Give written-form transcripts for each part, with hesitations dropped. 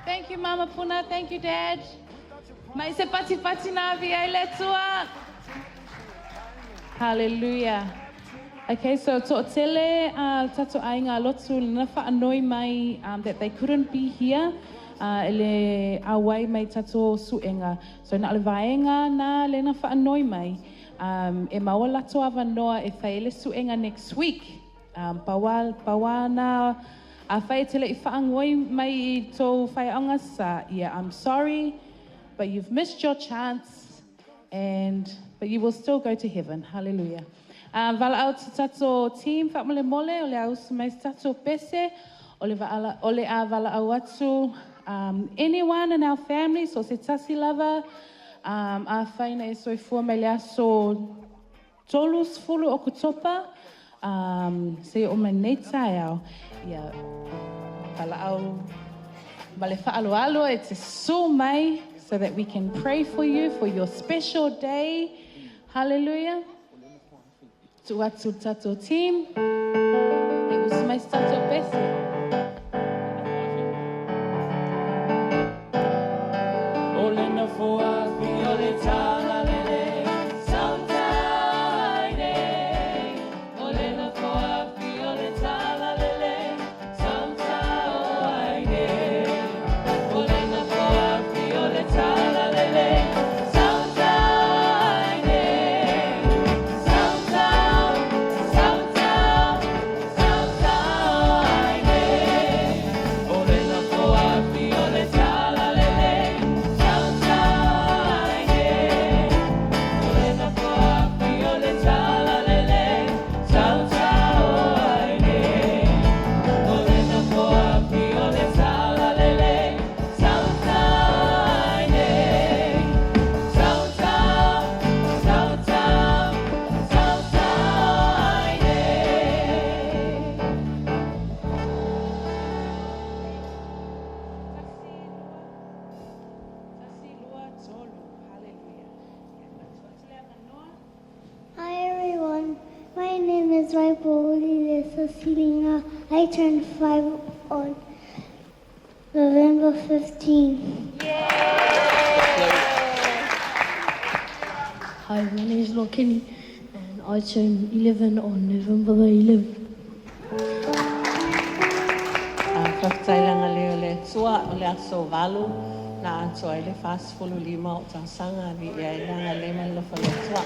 Thank you, Mama Puna. Thank you, Dad. Mai se pati na via letua. Hallelujah. Okay, so to'otele tato ainga lotu na whaanoi mai that they couldn't be here. Ele awai mai tato suenga. So na ale vaenga na le na whaanoi mai. E maua lato avanoa e whaele suenga next week. Pawa na a whae tele I whaangoi mai I tō whaeanga sa. Yeah, I'm sorry, but you've missed your chance, but you will still go to heaven. Hallelujah. Vala au tato team whaamole mole, ole au mai tato pese, ole a vala au atu, anyone in our family, so se tasi lava, a whaina e soifua mai lea so tolus fulu o kutopa, se o mai nei tae au, ia vala au, vale whaalo alo e te su mai, so that we can pray for you for your special day. Hallelujah. Tu atu tato team, e usu mai tato pese. Ole na foa fi ole tala lele, sometime. Ole na foa fi ole tala lele, sometime. Ole na foa fi ole tala lele, sometime. Ole na foa fi ole tala lele. Hi everyone, my name is Sauniga. I turned 5 on November 15. Hi, my name is Kenny, and I turned 11 on November the 11th. Whakatailanga leo le tua o le aso walu na ato ai le whasfulu lima o ta sanga vi ia ilanga le mai lo whalo tua.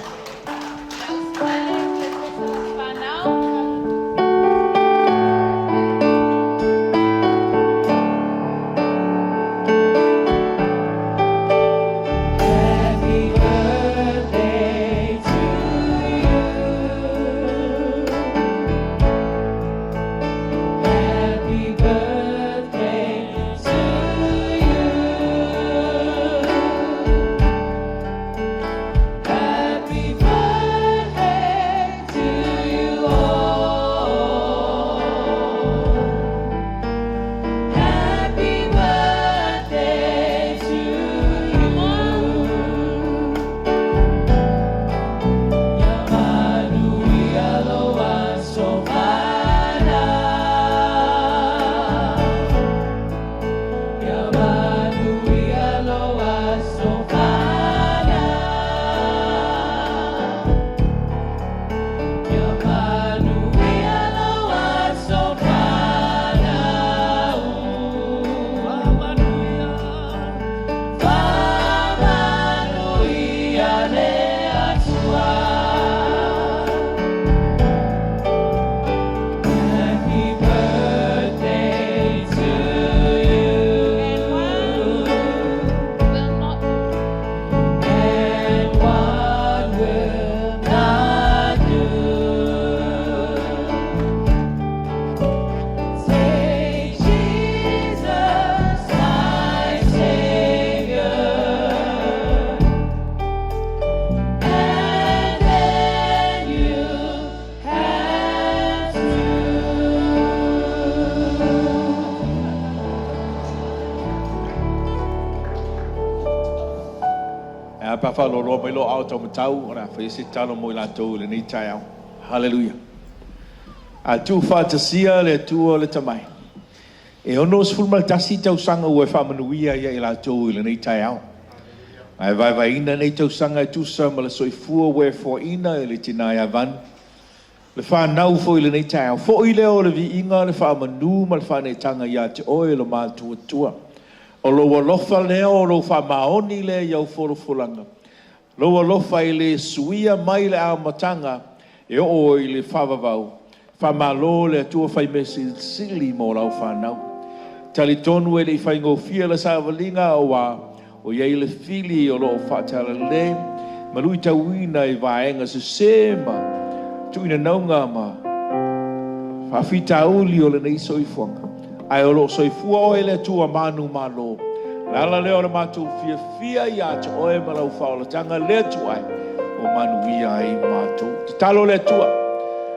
Papa lo lo mai lo auto matau ora fa ese talo mo la to le ni tai au. Hallelujah. A tu fa te sia le tu le tamai. E ono sful mal tasi tau sanga ue whamanuia ia i la tōu i le nei tai au. Ai vai ina nei tau sanga e tusa ma le soifua ue fo ina i le tina ia van. Le whanau fo i le nei tai au. Fo i leo le vi inga le whamanu ma le whanei tanga ia te oe lo mātua tua. O lo walofa leo o lo whamaoni le iau folo folanga. Lo walofa i le suia mai le au matanga e o i le whavavau. Whamalo le atua whai mesi sili mo lau whanau. Tali tonu e le whaingo fia la sāwalinga o wā, o iei le fili o lo whatala le, marui tauina i vaenga se sema, tuina naunga ma, whawhita uli o le nei soifuanga. Ai o lo soifua o ele tua manu malo. Lala leo le mātou fia i ata oe malau whaolatanga le tuai, o manu ia i mātou. Te talo le tua,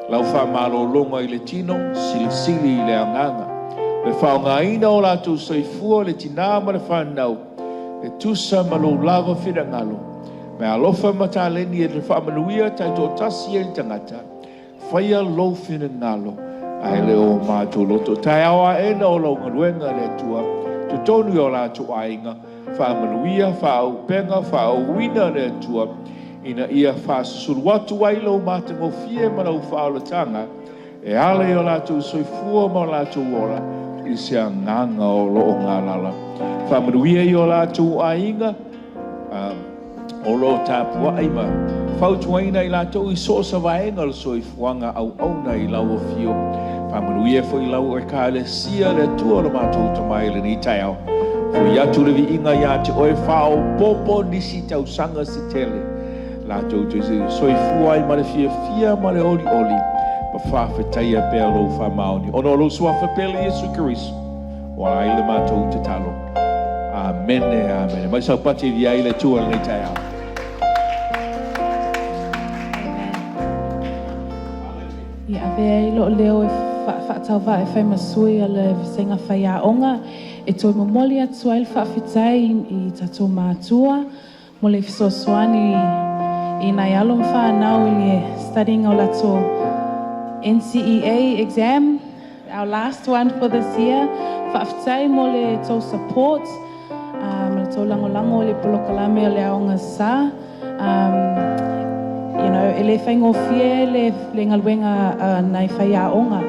lau wha malo longa i le tino, sili i le anganga. Le whaonga ina o lātou soifua le tina ma le whanau, le tusa ma lo lava whira ngalo. Me alofa mata leni e le whamanuia tai tō tasi e tangata, whaia lo whira ngalo, ai le o mātou loto. Tai awa ena o lau ngaruenga le tua, tu tonu o lātou ainga, whamanuia, whao penga, whao wina le tua, ina ia whāsusuru watu ai lau mātango fie ma lau whaolatanga, e ale o lātou soifua ma lātou ora, i se nganga o loo ngā lala. Whamanuia i o lātou ainga, o loo tāpua ai ma. Whautuaina i lātou i sosa vaenga le soifuanga au auna i lau o fio. Whamanuia fo i lau e ka le sia le tua lo mātou tamai le ni tai au. Fo i atu le vi inga i ate oe whao popo nisi tau sanga si tele. Lātou te soifua i ma le fia ma le oli. Whawhetaia pēr lo whamaoni. Ono lo suafa pēle Jesu Kirisu. O ai le mātou te talo. Amen e amen. Mai sau pati vi ai le tua le tai au. Ia avea i lo leo e whaatau wa e whai masui a le visenga whai a onga. E toi momoli atu ai le whawhetai i tatou mātua. Mo le fisosoani i nai alom whanau i le studying o lato NCEA exam, our last one for this year. Whaafitai mo le tau support, le tau lango le polokalame o le aonga sa. You know, e le whaingo fie le ngaluenga nai whai aonga.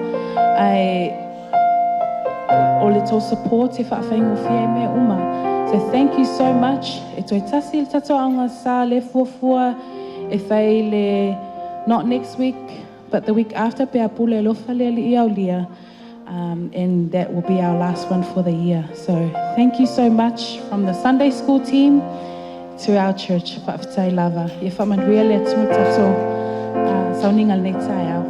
O le tau support e whaingo fie me uma. So thank you so much. E toi tasi le tato aonga sa le fuafua e whai le not next week, but the week after, and that will be our last one for the year. So thank you so much from the Sunday school team to our church. Whaafitai lava. Ia whamanuia le tumatato Sauniga nei tai au.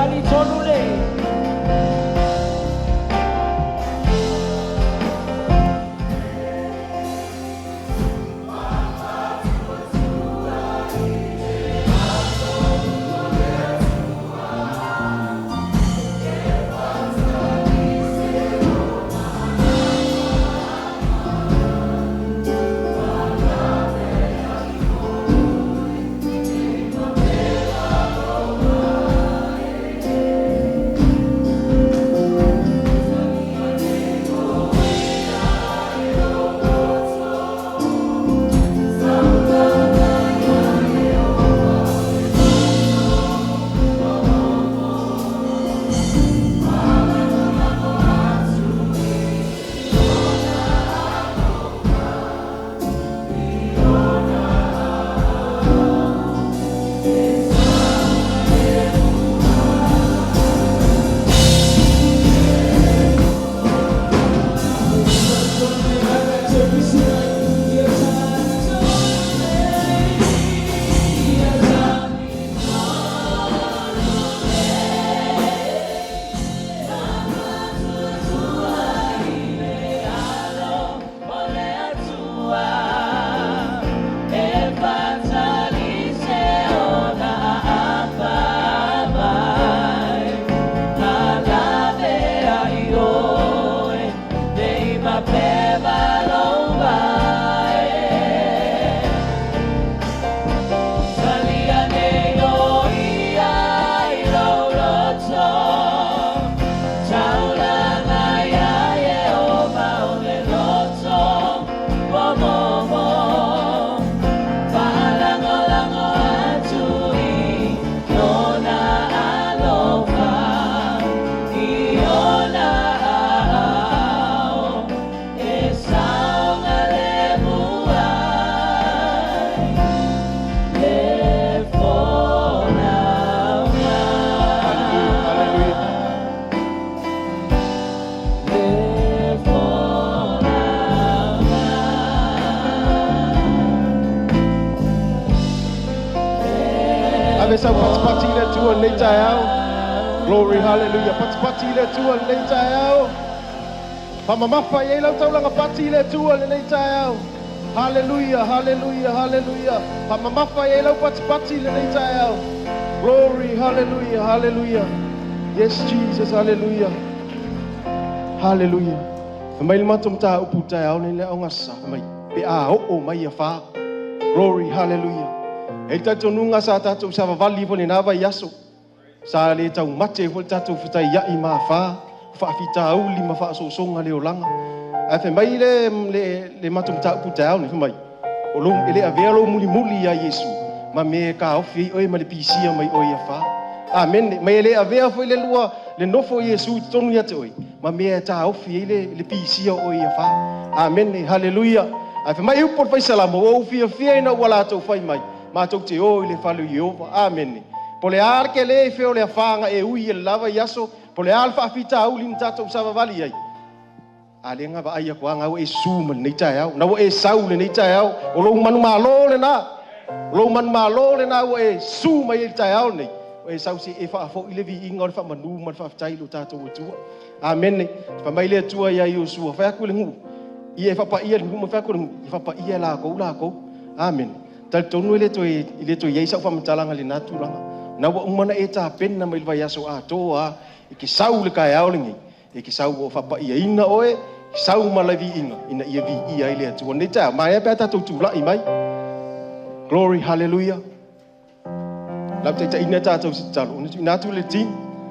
tali tonu le. Avesa patipati le tua leita yao. Glory, hallelujah. Patipati le tua leita yao. Pamamafa ye lau taulanga pati le tua leita yao. Hallelujah, hallelujah, hallelujah. Pamamafa ye lau patipati le leita yao. Glory, hallelujah, hallelujah. Yes, Jesus, hallelujah. Hallelujah. Mai matum ta uputa yao ni le ongasa mai. Pe a o mai fa. Glory, hallelujah. E tatou nunga sa tatou sa vavali po ni nava yaso. Sa le tau mate po tatou fitai ya i mafa. Whaafita au lima whaasosonga leo langa. A fe mai le matum ta uputa yao ni fe mai. O lo ele a velo muli ya Yesu. Ma me ka ofi oi ma le pisia mai oi a fa. Amen. Mai ele a vea foi le lua le nofo Yesu tonu ya te oi. Ma me ta ofi le pisia oi a fa. Amen. Hallelujah. A fe mai upor fai salamo o fia ina wala tau fai mai. Ma tau te o le falu Yehova. Amen. Po le arke le feo le afanga e ui e lava yaso. Po le alfa afita au lin tatou sa vavali ai. Ale nga ba ai ko nga o e suma nei tai au. Na o e sau le nei tai au. O lo manu malo le na. Lo man malo le na o e suma i tai au nei. O e sau si e fa fo ile vi inga o fa manu man fa tai lo tatou tua. Amen. Fa mai le tua ia i o sua fa ku le ngu. I e fa pa ia ngu fa ku le ngu. I fa pa ia la ko. Amen. Tal tonu ile to ia sa fa mtalanga le naturanga. Na wa umana e ta penna mai vai aso a toa e ki sau le kai aulingi e ki sau o fa pa ia ina oe sau malavi ina ia vi ia ile atu ne ta mai e peta tu la i mai. Glory, hallelujah. La ta ina ta tu talo ne ina tu le tin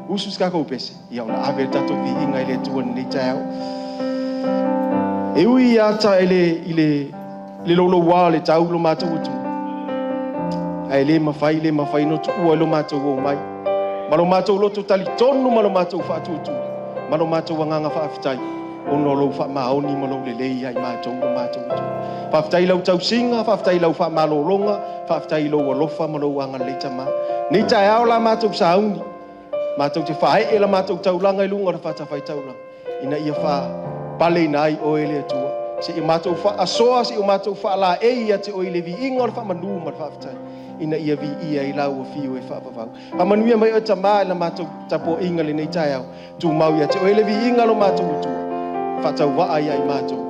usus ka ko pese ia ona ave ta tu vi ina ile tu ne ta e ui ya ta ile lolo wa le tau lo mata tu ai le mafai no tu o lo mata o mai malo mata lo tu tali tonu malo mata fa tu malo mata wanga fa afitai o no lo fa ma oni malo le le ai mata o mata tu fa afitai lo tau singa fa afitai lo fa malo longa fa afitai lo lo fa malo wanga le tama ni ta ya la mata sa uni mata te fa e la mata tau langa i lunga fa ta fa tau langa ina ia fa pale nai o ele tu se i mata fa asoa se i mata fa la e ia te o ile vi inga fa manu ma fa afitai ina ia vi ia i lau o fiu e whaapawau. Hamanuia mai o tamā na mātou tapo inga le nei tai au. Tu mau ia te o ele vi inga lo mātou utua. Whatau waa ia i mātou.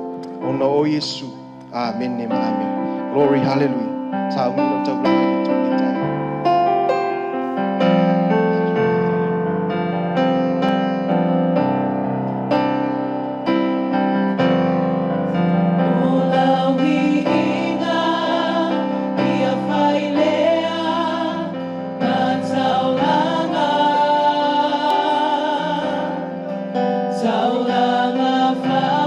Ona o Yesu. Amen e ma amen. Glory, hallelujah. Sa unino tau langa i tu nei tai au. Saulanga, fa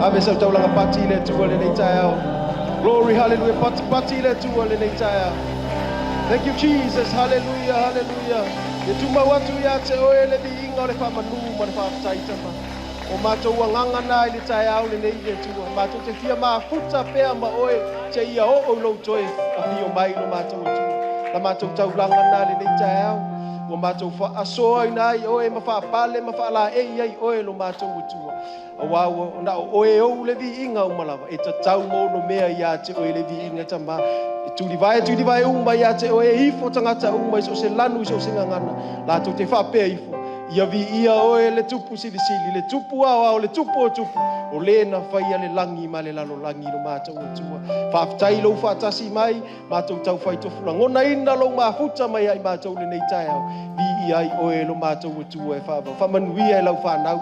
Ave sa tau langa pati le tua le nei tai au. Glory, hallelujah, pati le tua le nei tai au. Thank you, Jesus, hallelujah, hallelujah. Ye tuma watu ya te oe le vi inga o le whamanu ma le whawataitama. O mātou wanganga nā i le tai au le nei le tua. Mātou te fia maa futa pēa ma oe te ia o lau toe a fio mai no mātou tua. La mātou tau langa nā le nei tai au. O mātou wha asoa i nai oe ma wha pale ma wha la ei ai oe lo mātou tua. Awa na oe o le vi inga o malawa e ta tau mo no mea ia te oe le vi inga tama e tu di vai umba ia te oe ifo tangata umba iso se lanu iso se ngangana la tu te whapea ifo ia vi ia oe le tupu sili le tupu au le tupu o tupu o le na whaia le langi ma le lalo langi no mātou o tua whaftai lo whatasi mai mātou tau whai tofuna ngona ina lo mafuta mai ai mātou le nei tai au vi ia i oe lo mātou o tua e whamanuia e lau whanau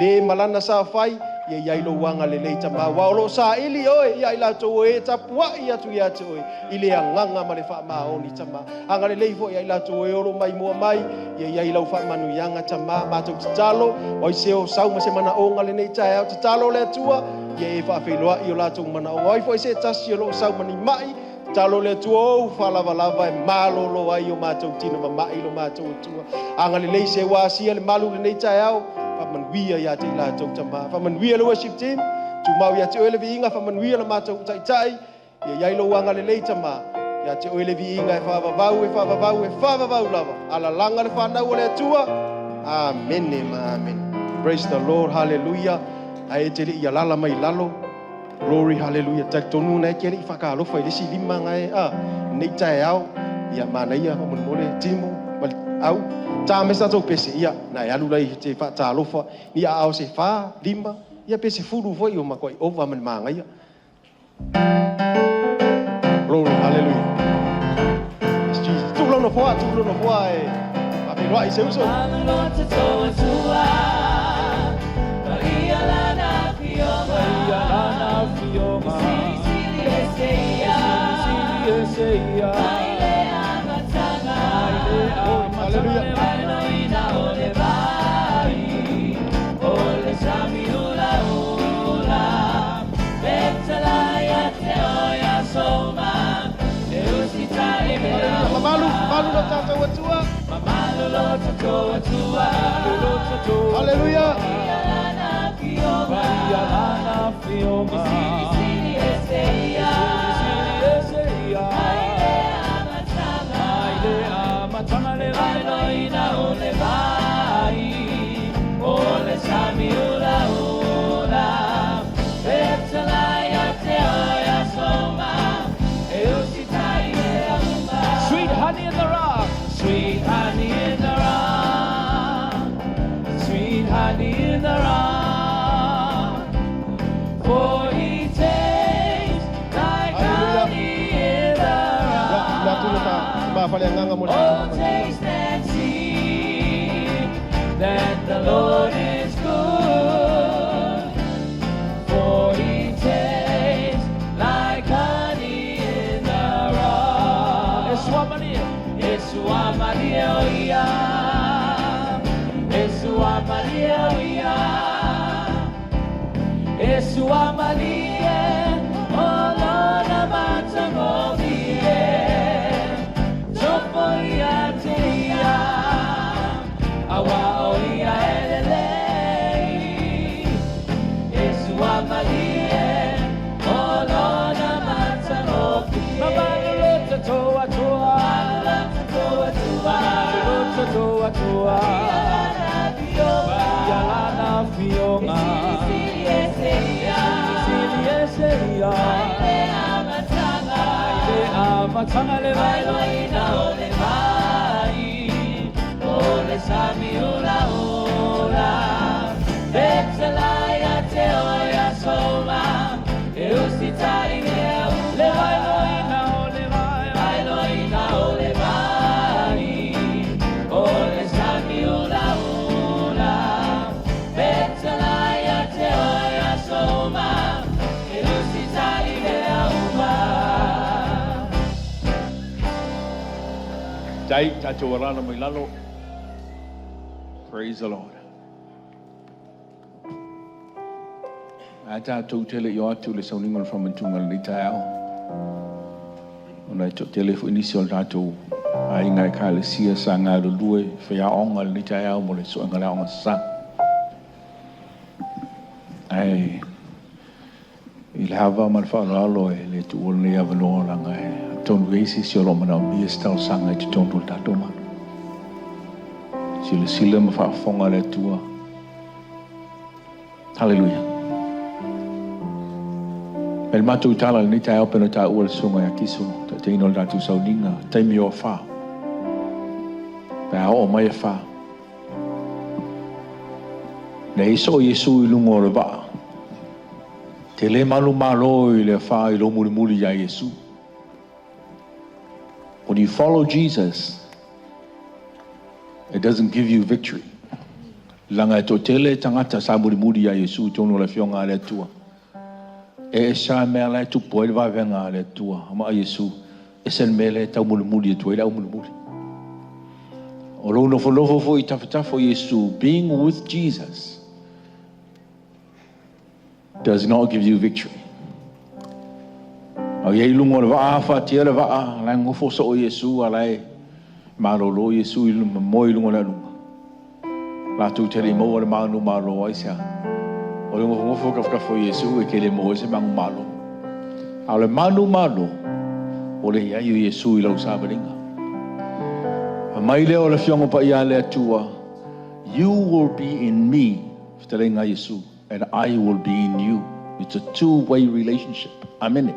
le malana sa fai ia ia lo wanga le leita ma wa lo sa ili oe ia ila to e tapua ia tu ia to ile anganga ma le fa ma oni tama anga le leifo ia ila to e lo mai mo mai ia ila fa manu yanga tama ma to talo o se o sau ma se mana onga le nei tai au talo le tua ia e fa fe lo i la to mana o ai fo se tasi lo sau mani mai talo le tua o fa lava lava e malo lo ai o ma to tina ma mai lo ma to tua anga le lei se wa sia le malu le nei tai au Whamanuia ia te ila tau tama. Whamanuia le worship team. Tu mau ia te oele vi inga. Whamanuia le mātou tai. Ia iai wanga le lei tama. Ia te oele vi inga e whavavau lava. Ala langa le whanau o le atua. Amen e ma amen. Praise the Lord. Hallelujah. Ai te li ia lala mai lalo. Glory. Hallelujah. Tak tonu na kere i whakalofa i lisi lima ngai. Nei tae au. Ia mana ia whamanumole timo. Au. Ta mesa tau pese ia na ia lulai te fa ta lofa ni a au se fa lima ia pese fulu foi o makoi o va man manga ia glory hallelujah Jesus tu lo no foi e pa pe roi se uso hallelujah Malu lo tata watua. Malu lo tata watua. Hallelujah. Yalana fioma. Sili eseia. Aile amatanga le vai noina ole vai. Ole sami ula ula. Betsalaya te oya soma. Eusitai Sweet honey in the rock. Sweet honey in the rock. Sweet honey in the rock. For he tastes like honey in the rock. Oh, taste and see that the Lord is good. For he tastes like honey in the rock. Esua Maria, oia. Esua Maria, oia. Esua Maria, olona matango vie. Topo ia teia, awa oia elelei. Esua Maria, olona matango vie. Mamalo lota toa toa. Toa toa Yalana fioma Sili eseia Aile amatanga le vai Loina ole vai dai tātou arana mai lalo. Praise the Lord. A tātou tele i o atu le Sauniga le whamantunga le tai au. Ona i tō tele fu inisi o tātou a inga e kā le sia sa ngā lulue whea onga le tai au mo le soanga le onga sa. Ai, i le hawa ma le whaaralo e le tu o le avaloa langa e tonu eisi si o lo mana o mia stau sanga i te tonu le tātou manu. Si le sila ma whaafonga le tua. Hallelujah. Pele mātou tala ni tai au pena tā ua le sunga ia kiso, ta te ino le tātou Sauniga, taimi o whā. Pea o mai e whā. Ne iso Yesu i lungo o le waa. Te le malu malo i le whā i lo muri muri ia Yesu. When you follow Jesus, it doesn't give you victory. Langa e tō tele tangata sa muri muri ia Yesu tonu le whionga le tua. E sa mea lai tupo e le wawenga le tua. Ama a Yesu, e sen mea le tau muri muri e tua, e lau muri muri. O lo nofo fo i tafetafo Yesu, being with Jesus does not give you victory. Au iei lungo le waa, whatia le waa, lai ngofo sa o Yesu, alai marolo Yesu i lunga, moi lungo le lunga. Lātou tere mo le manu malo ai sea. O le ngofo kafkafo Yesu e ke le mo se mangu malo. Au le manu malo, o le iai o Yesu i lau sabaringa. Mai leo le fiongo pa ia le atua, you will be in me, fitalenga Yesu, and I will be in you. It's a two-way relationship. I'm in it.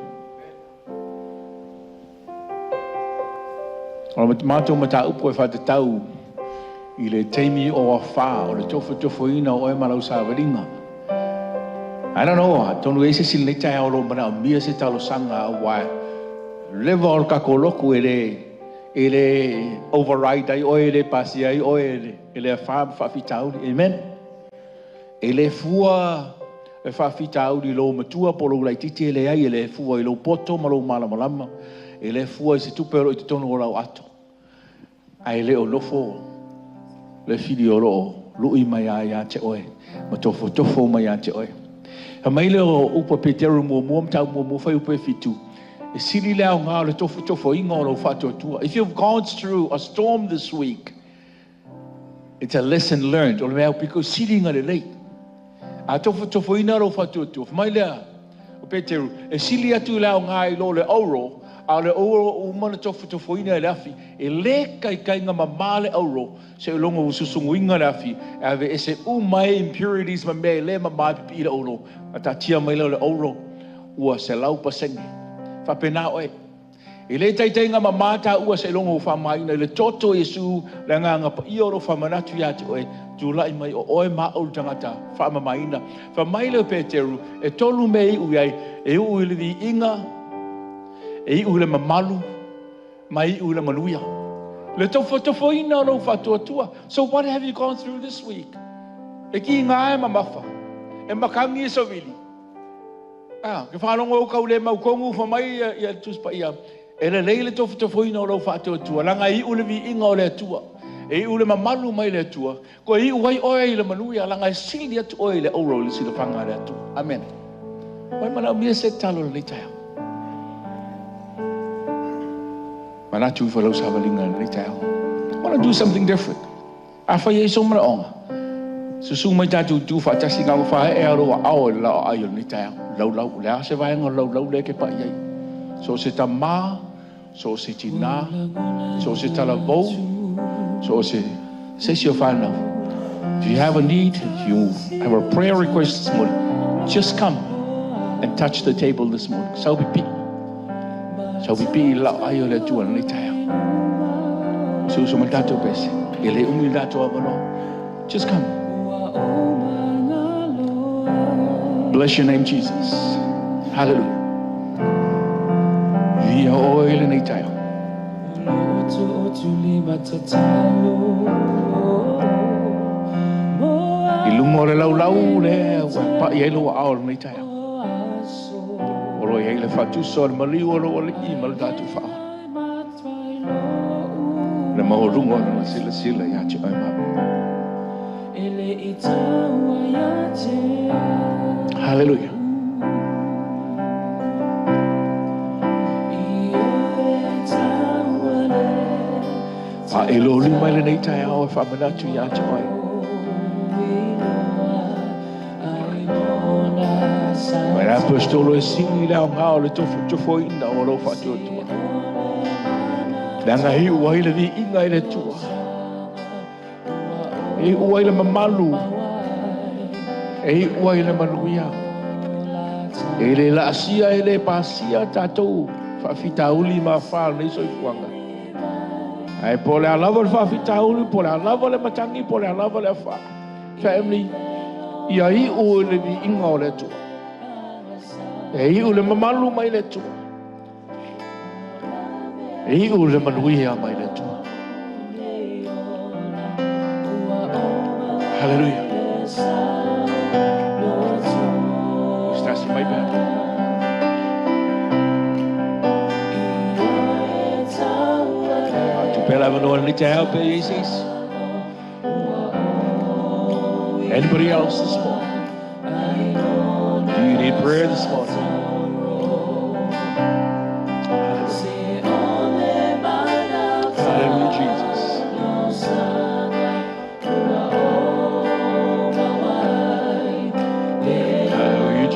O le mātou mata upo e whate tau, i le teimi o a whā, o le tofo ina o e malau sawaringa. I don't know, tonu e se sili nei tai aolo mana o mia se talo sanga a wai. Lewa o kako loku e le override ai, o e le pasi ai, o e le whawhitauri. Amen. E le fua e whawhitauri lo matua polo lai titi e le ai, e le fua i lo poto ma lo malamalama. E le fua i se tupero i te tonu o lau ato. Ai le o lofo, le fili o loo, lui mai a te oe, ma tofo mai a te oe. Ha mai leo upa peteru mua mtau mua whai upa fitu. E siri leo ngā le tofo inga o lo whatua tua. If you've gone through a storm this week, it's a lesson learned. O le mea piko siri ngā le lei. A tofo ina lo whatua tua. Mai leo, o peteru, e siri atu leo ngā i lo le auro, a le auro o mana tofo ina le afi, e le kai ngā mamale auro, se o longa ususungu inga le afi, e ave e se umai impurities ma mea le mamai pipi i le auro, a ta tia mai leo le auro, ua se lau pasenge, whapena oe. E le taitai ngā mamata ua se longa u whamaina, le toto Yesu, le ngā pa i oro whamanatu ia te oe, tu lai mai o oe maa uru tangata, whamamaina. Whamai leo Peteru, e tolu me i uiai, e ui le vi inga, e i ule mamalu, mai i ule manuia. Le tofo ina o whatua tua. So what have you gone through this week? E ki ngā e mamafa, e makangi e sawili. Ke whanongo o kau le mau kongu whamai i tuspa ia. E le leile tofo ina o whatua tua. Langa i ule vi inga o le atua. E i ule mamalu mai le atua. Ko i uai oe i le manuia. Langa i sili atu oe le auro le sila whanga le atua. Amen. Wai mana o mia se talo le tau. Manatu for those havalinga and retail. I want to do something different. Afa ye so mana onga. So su mai tatu tu fa tasi nga fa e aro ao la ayo retail. Lau le se vai nga lau le ke pa ye. So se ta ma, so se tina, so se ta la vo, so se your final. If you have a need, if you have a prayer request this morning, just come and touch the table this morning. So be peace. So we be la ayo le tua ni tayo. So matato bese. Ele umildato avano. Just come. Bless your name, Jesus. Hallelujah. Via oil ni tayo. Ilumore lau le pa yelo aol ni tayo. Oro ye le fatu sol mali oro le I mal datu fa. Na mahorungo na sila ya te ai mama. Hallelujah. A eloli mai le nei tai au fa manatu ya te ai. Mai a apostolo e singi la ngao le tofu ina o lo fa tua. Danga hi uai le vi inga le tua. E uai le mamalu. E uai le manuia. E le la asia e le pasia tatou. Fa fita uli ma fa le so fuanga. Ai pole a lava le fa fita uli, pole a lava le matangi, pole a lava le fa. Family. Ia i u le vi inga o le tua. E i u le mamalu mai le tua. E i u le manuia mai le tua. Hallelujah. Estás mai bem. Tu pela no ni te help Jesus. Anybody else this morning? Do you need prayer this morning? Hallelujah, Jesus. Hallelujah,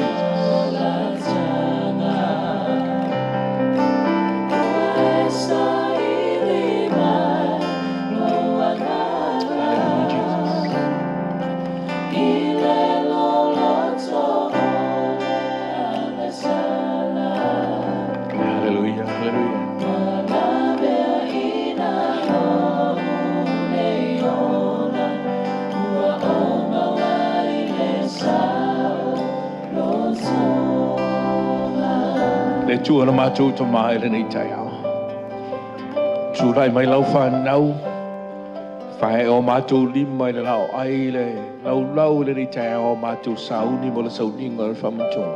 Jesus. Hallelujah, hallelujah. Le tua na mātou to mai le nei tai au. Tūrai mai lau whanau. Whae o mātou lima i le lau ai le lau le nei tai au mātou sauni mo le sauninga le whamantua.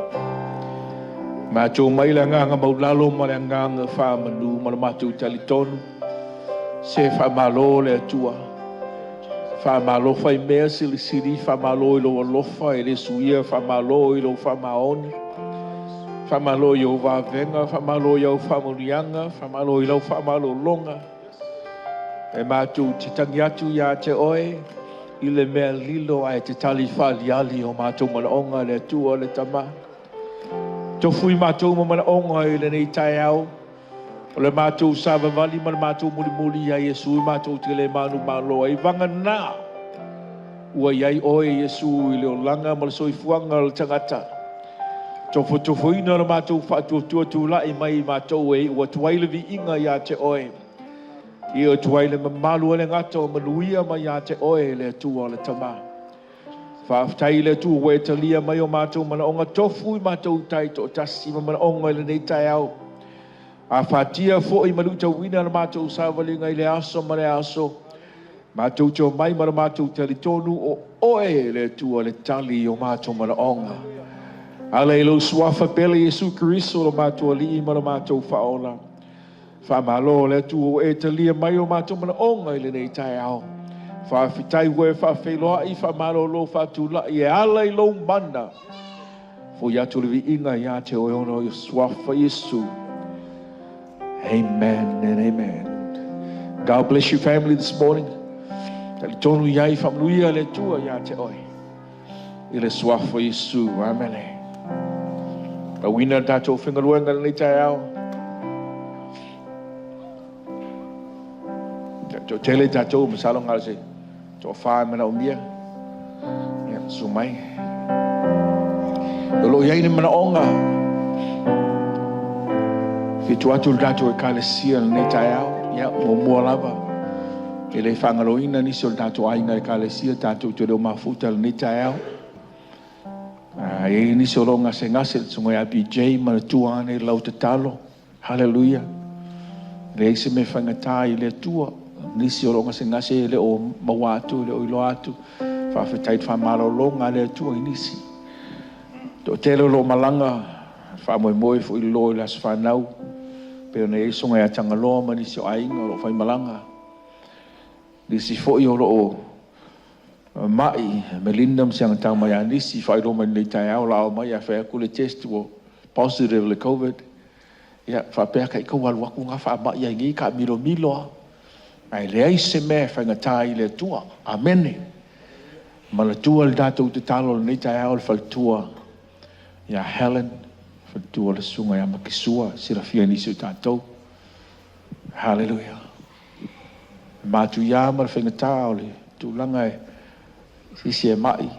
Mātou mai le nganga maulalo ma le nganga whamanu ma le mātou talitonu. Se whamalo le atua. Whamalo whai mea sili siri whamalo i lo alofa e le suia whamalo i lo whamaoni. Whamalo i o wāwenga, whamalo i o whamurianga, whamalo i lau whamalo longa. E mātou te tangi atu ia te oe, i le mea lilo ai te tali whaliali o mātou manaonga le atua le tama. Tofu i mātou manaonga i le nei tai au, o le mātou sawa vali ma le mātou muli ia Yesu i mātou te le manu malo ai vanga nā. Ua iai oe Yesu i le o langa ma le soifuanga le tangata. Tofu ina le mātou whātua tūlai mai mātou e ua tuaile vi inga ia te oe. I o tuaile mamalu le ngata o manuia mai ia te oe le tua le tama. Whāwhtai le tua ue talia mai o mātou manaonga tofu i mātou tai to tasi ma manaonga le nei tai au. A whātia fo i maluta wina le mātou sāwalinga i le aso ma le aso. Mātou tō mai ma le mātou talitonu o oe le tua le tali o mātou manaonga. Ale lo suafa pele Yesu Kristo lo mātua li ima lo mātou whaola. Whamalo le tu o e talia mai o mātou mana onga i le nei tai au. Whawhitai ue whawheloa i whamalo lo whatula i e ala i lo mana. Fo yatu levi inga i a te oeono i suafa Yesu. Amen and amen. God bless you family this morning. Tali tonu iai whamluia le tua i a te oe. I le suafa Yesu. Amen. A wina tātou whingaruanga nei tai au. Tātou tele tātou masalo ngā se. Tō whae mana o mia. Ia, so mai. Lolo iai ni mana onga. Whitu atu tātou e kālesia nei tai au. Ia, mo mua lava. E le whangaroina nisi o tātou ainga e kālesia. Tātou te reo mafuta nei tai au. E ni so longa se ngase tsunga ya BJ ma tua ane lau te talo. Hallelujah. Le se me whangata i le tua. Ni so longa se ngase le o mawatu le o ilo atu. Whawhetai whamalo longa le tua i nisi. To telo lo malanga. Whamoe moe fu i lo i las whanau. Pero ne songa ya tanga loa ma nisi o ainga lo whai malanga. Nisi fo i oro o mai Melinda msiang tang mai nisi fa ro mai nei tai au la mai a fa ku le test wo positive le covid. Ya fa pe ka ko wal wa ku nga fa mai ngi ka milo. Ai le ai se me fa nga tai le tua. Amen. Ma le tua le datou te talo nei tai au fa tua. Ya Helen fa tua le sunga ya makisua sira fia ni su tatou. Hallelujah. Matu ya mar fa nga tau le tu langa si mai.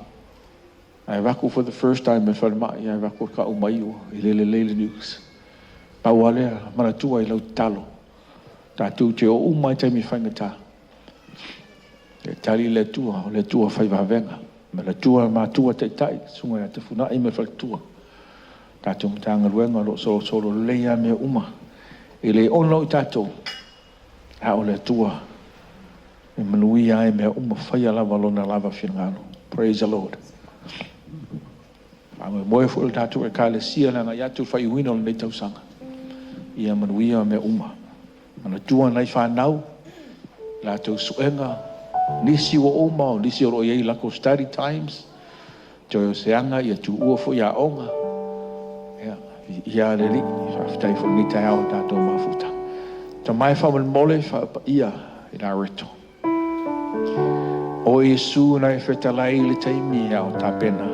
Ai vaku for the first time me fa mai ai vaku ka o mai o le news. Pa wale maratua I lau talo. Tātou te o umai taimi whaingata. E tali le tua whai wawenga. Me le tua mātua te tai, sunga ya te funai me whai tua. Tātou mtanga ruenga lo solo leia me uma. E le ono I tātou. Ha o le tua. E manui ai me uma whai lava lona lava whingano. Praise the Lord. Ame moe fu tātou e ka le sia langa yatu whai uino le tau sanga. Ia manuia me uma. Mana tua nai whanau, la tau suenga, nisi o oma, nisi o roi ei lako study times, toi o seanga, ia tu ua fo ia onga. Ia le li, whaftai fo ni tai au tātou mafuta. Ta mai whaman mole, whapa ia, I la reto. O Yesu nai whetalai le taimi au tā pena.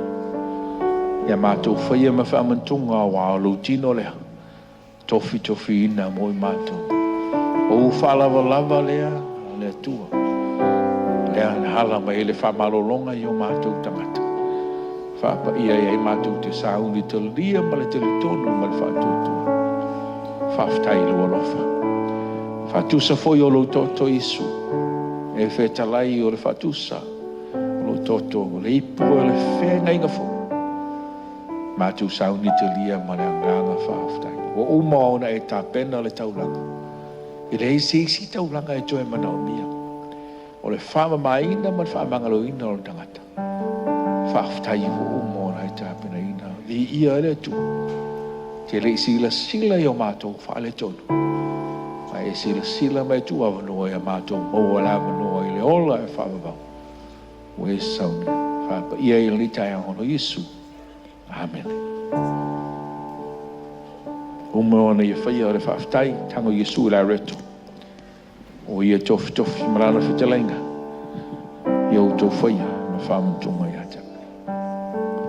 Ia mātou whaia ma whamantunga wa o tino lea. Tofi ina mo I mātou. O whalawa lea, lea tua. Lea na hala mai le whamalolonga I o mātou tangata. Whapa ia I mātou te saungi te lia ma le te tonu ma le whātua. Whaftai lua lofa. Whātusa foi o lo toto Isu. E whetalai o le whātusa. O lo toto o le ipu o le whenga inga fo. Mātou saungi te lia ma le anganga whaftai. O uma ona e tā pena le taulanga. I le isi taulanga e joe mana o mia. O le whama maina ma le whama ngalo ina o le tangata. Whaftai o uma ona e tā pena ina. Vi ia le tu. Te le sila I o mātou whaale tonu. Ma e sila mai tu avanoa e mātou moa la avanoa I le ola e whamavau. O e sauni. Whapa ia I le tai ahono Yesu. Amen. Uma ona ia whaia o le whaftai, tango Yesu la reto. O ia tofi marana whitalainga. Ia o tō whaia, ma whamantunga I ata.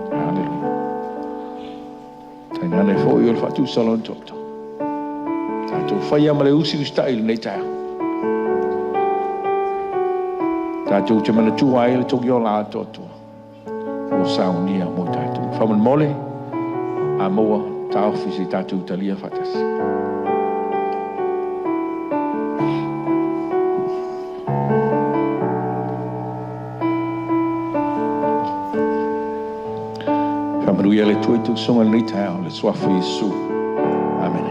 Hallelujah. Tainane fo I o le whatu salon toto. Tātou whaia ma le usi ustai le nei taia. Tātou te mana tua ai le toki o la toto. O saunia mo tātou. Whaman mole, a moa. Ta ofisi tātou talia whatas. Whamaruia le tuitu songa ni tau le swafu Yesu. Amen.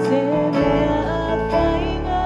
Se me afainga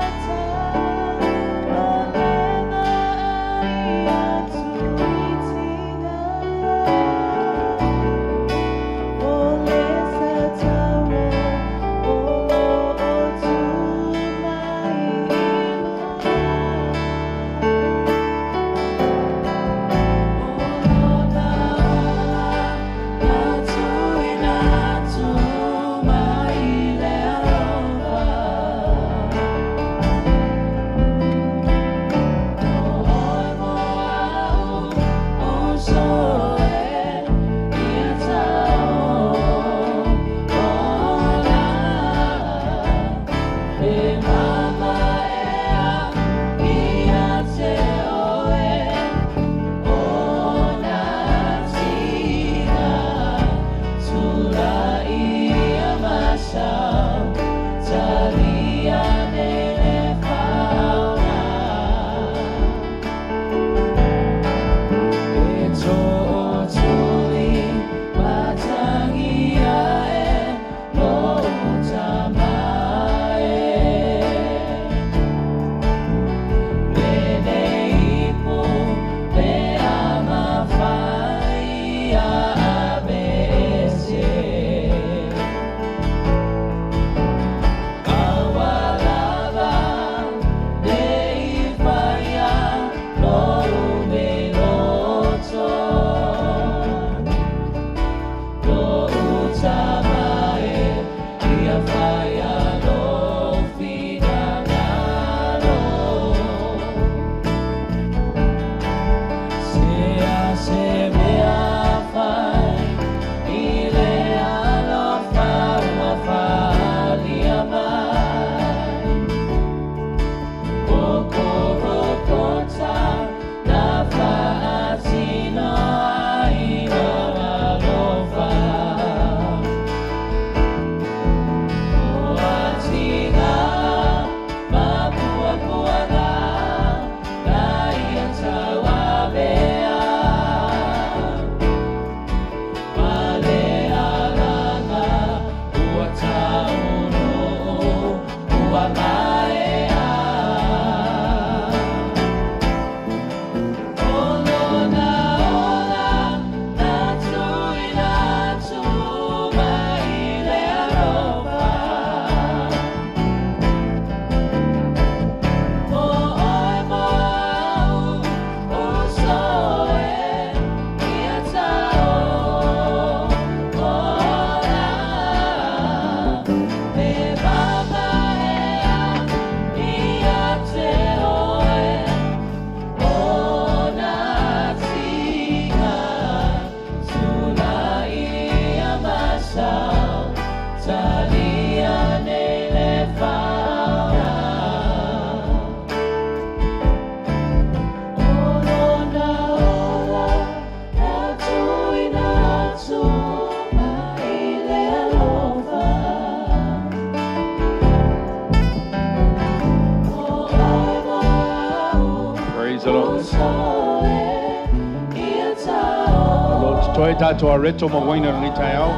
So e tātou a reto ma waina ni tai au.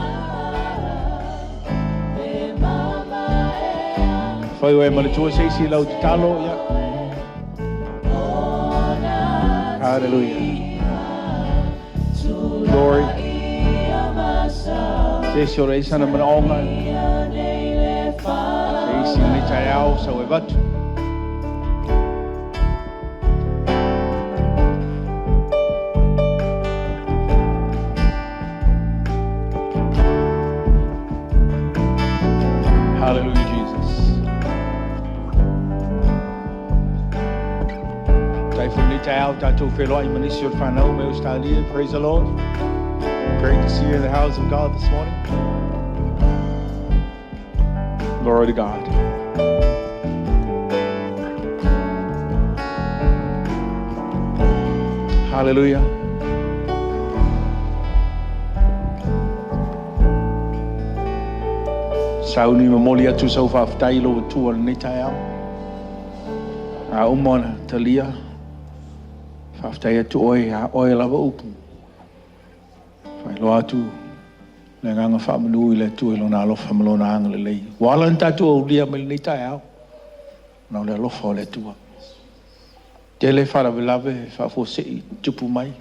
Whai oe mana tua seisi lau te talo ia. Hallelujah. Glory. Seisi o reisana mana onga. Seisi ni tai au sa oe vatu. Hallelujah, Jesus. Tai from tai au tātou wheloa I manisio whanau me Australia. Praise the Lord. Great to see you in the house of God this morning. Glory to God. Hallelujah. Sauni mamoli atu sau whaftai lo tua ni tai au. A umona talia. Whaftai atu oi, a oi lava upu. Whai lo atu. Le nganga whamanu I le tu ilo na alofa malona anga le lei. Wala n tatu o lia mele ni tai au. Na le alofa o le tua. Te le wharawelawe, whafo sei, tupu mai.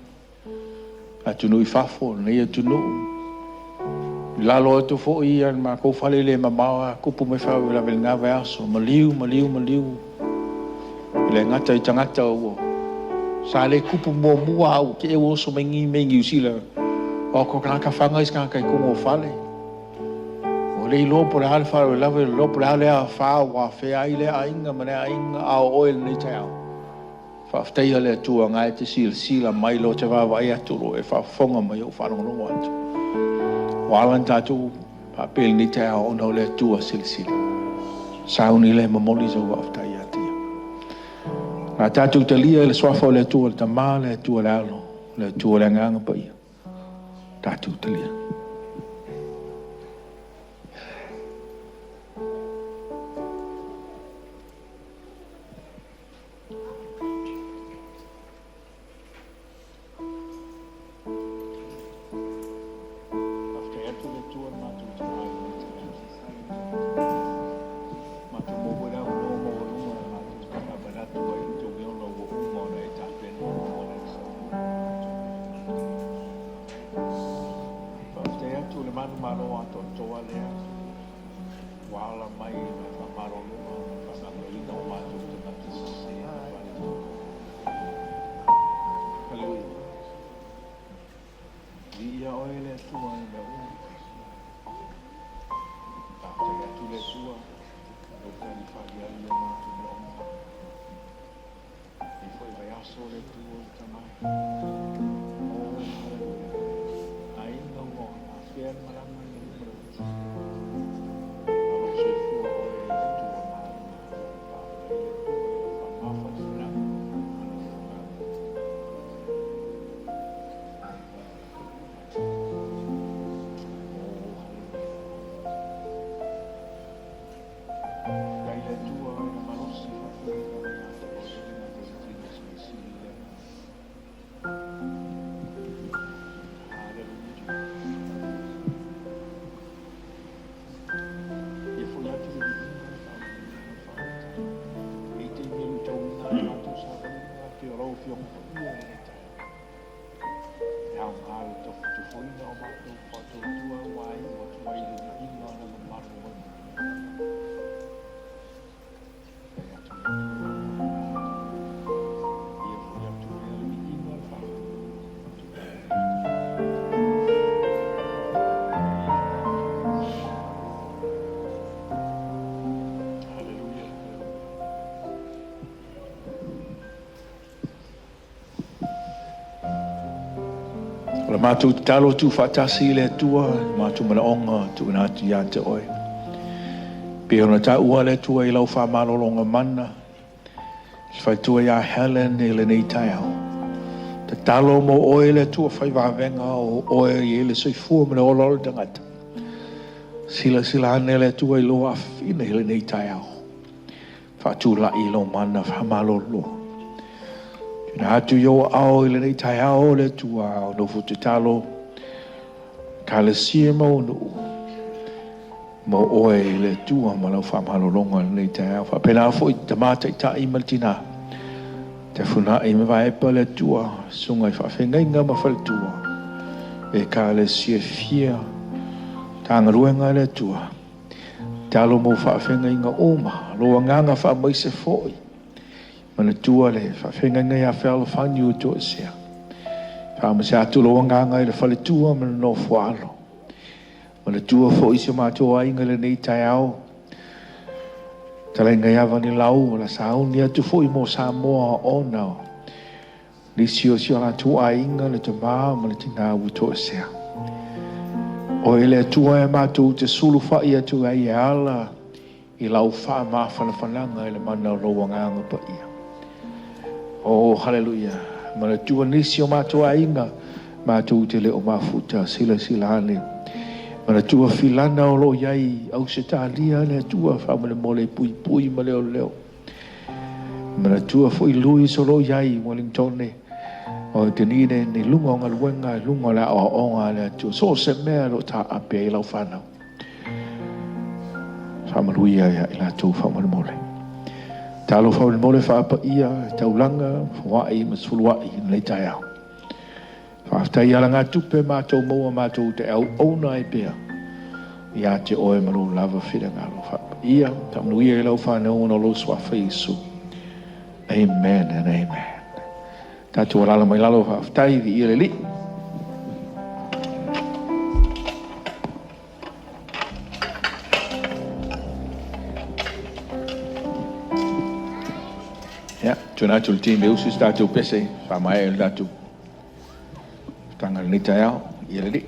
Atu nui whafo, nei atu nuu. Lalo atu fo I an ma ko fale le mamawa kupu me fa la vel nga va so maliu le ngata I tangata o sa le kupu mo mua o ke o so mengi usila o ko ka fanga iska ka ko mo fale o le lo por al fa la vel lo por al a fa wa fe ai le ainga mana ainga a oil ni tau fa ftai le tu nga te sila mai lo te va vai atu ro e fa fonga mai o fa no atu Walan tatu papel ni te ao no le tua silsila. Sauni le mamoli zo wafta ia tia. Na tatu te lia le swafo le tua le tama le tua le alo. Le tua le nganga pa ia. Tatu te lia. La matu talo tu fatasi le tua, matu mana onga tu na tu ya te oi. Pe ona ta ua le tua I lau fa malolonga mana. Fai tua ya Helen I le nei tai au. Te talo mo oi le tua fai wawenga o oi I le soifua mana o lolo tangata. Sila ane le tua I lo afina I le nei tai au. Fa tu la I lo mana fa malolo. Na atu yo ao I le nei tai ao le tua o no futu talo Ka le sia mau no. Mo oe le tua ma lau whamalolonga nei te au. Whapena fo i te mata i ta i maltina. Te funa i me vai pa le tua. Sunga i whawhengai ngā ma whale tua. E ka le sia fia. Tanga ruenga le tua. Te alo mo whawhengai ngā oma. Loa nganga whamaise foi. Mana tua le whawhengai ngai a whalo whanyu to sea. Whamase atu loa nganga i le whale tua mana no whalo. Mana tua fo isi mātua inga le nei tai au. Talai ngai awa ni lau, la sao ni atu fo i mo Samoa o nao. Ni sio la tua inga le te maa ma le tina uto sea. O ele atua e mātou te sulu wha i atu ai e ala i lau wha maa whanawhananga i le mana roa nganga pa ia. Oh, hallelujah. Mana tua ni sio mātua inga mātou te leo mafuta sila ane. Mana tua filana o lo iai au se tālia le tua whamale mole pui ma leo. Mana tua fo i lui so lo iai Wellington ne. O te nine ni lunga o ngaluenga, lunga la o onga le tua. So se mea lo ta ape i lau whanau. Whamaluia ia i la tau whamale mole. Talo whamale mole whaapa ia, taulanga, whaai ma sulwai nei tai au. Whaftai ala ngā tupe mātou maua mātou te au ona e pia. Ia te oe maro lava whira ngā lo whapa. Ia, tamnu ia e lau whanau ono lo swafa Isu. Amen and amen. Tātua lala mai lalo whaftai vi ia le li. Ia, tūnā tūl tīme usus tātou pese, whamai el tātou. Tangan ni tai au, ia le li.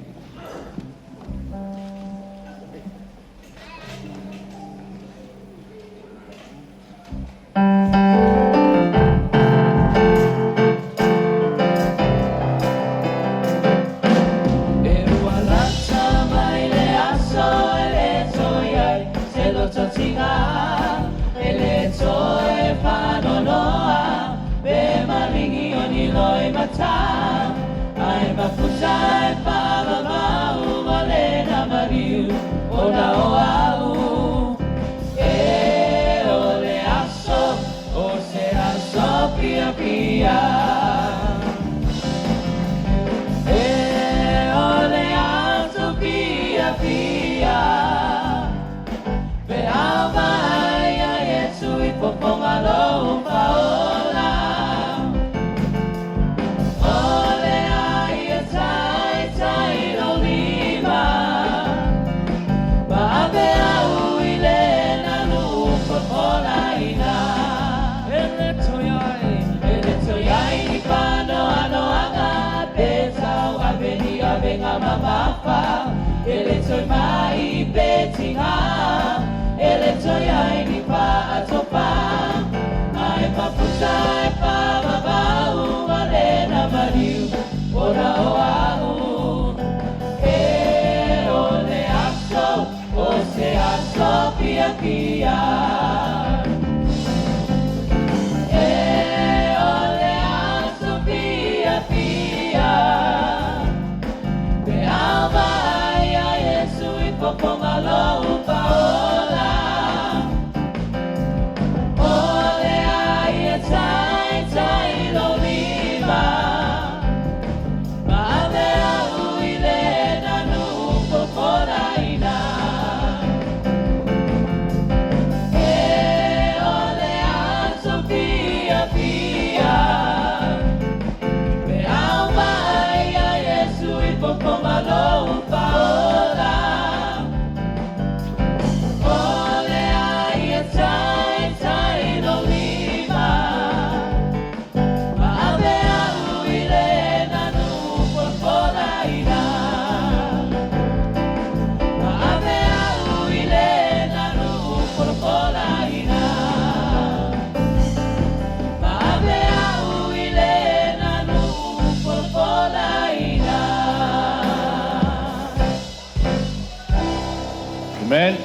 Amen.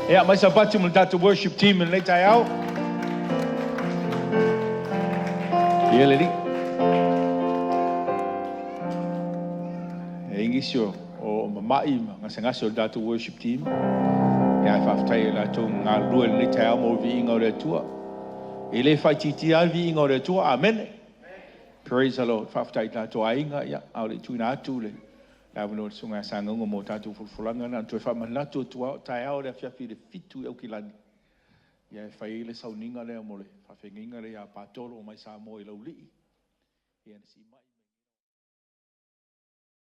Yeah, mai sa patu mo tatu worship team in late out. Yeah, lady. Ingisyo. o mamai ma nga senga so datu worship team. Ya whaftai la tō ngā rua ni te amo vi inga o re tua. E le whai titi al vi inga o re tua. Amen. Praise the Lord. Whaftai la tō ainga ia au le tuina atu le. La wano sunga sanga unga mo tātou fulfulanga na tō whamana tō tua tai au le whiawhi le fitu e ukilani. Ia e whai le sauninga le amole. Whawhenga le a pātoro o mai sa mo i lau lii. Ia si mai.